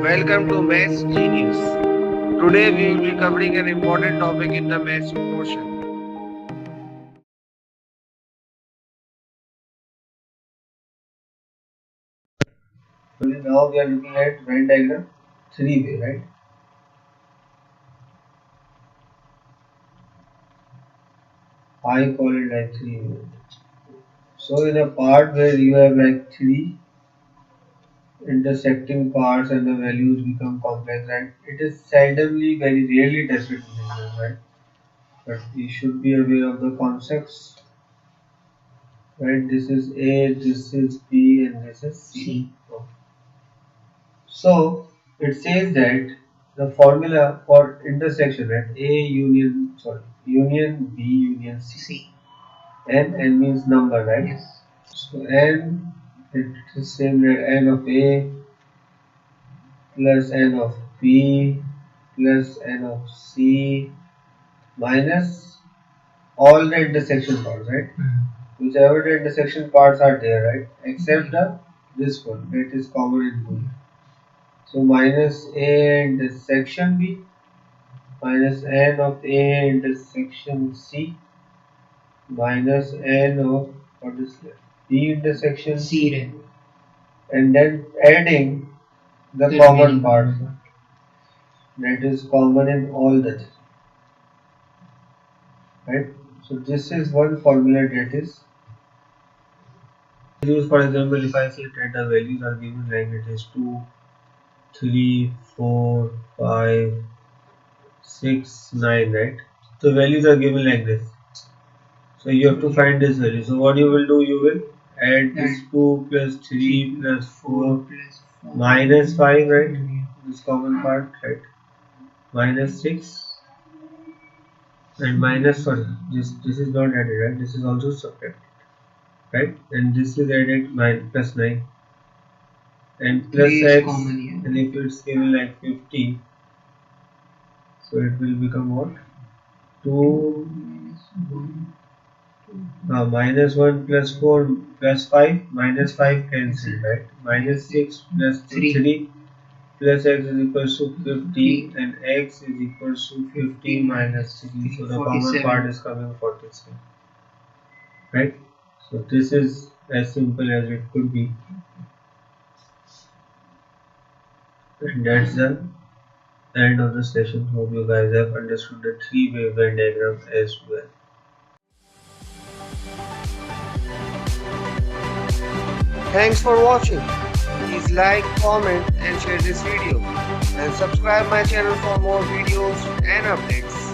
Welcome to Maths Genius. Today we will be covering an important topic in the maths portion. Now we are looking at Venn diagram 3-way, right? I call it like 3-way. So in a part where you have like 3 intersecting parts and the values become complex, and it is seldomly, very rarely tested in exam, right? But we should be aware of the concepts, right? This is A, this is B, and this is C. So it says that the formula for intersection, right? Union B union C. N means number, right? Yes. So N, it is same that N of A plus N of B plus N of C minus all the intersection parts, right? Whichever the intersection parts are there, right? Except this one that is common in both. So minus A intersection B minus N of A intersection C minus N of what is left? B intersection C. And then adding the common part that is common in all the three, right? So this is one formula that is used. For example, if I say that the values are given like it is 2, 3, 4, 5, 6, 9, right? So values are given like this. So you have to find this value. So what you will do, you will add this 2 plus 3 plus 4 minus 5, right? This common part, right? Minus 6 and minus, sorry, this is not added, right? This is also subtracted, right? And this is added plus 9 and plus x, and if it's given like 50, so it will become what? 2 minus 1 plus 4 plus 5 minus 5 cancel, right? Minus 6 plus 3 plus x is equals to 50 and x is equals to 50 minus 3. So the common part is coming 47, right? So this is as simple as it could be, and that's the end of the session. Hope you guys have understood the 3-way Venn diagram as well. Thanks for watching. Please like, comment and share this video and subscribe my channel for more videos and updates.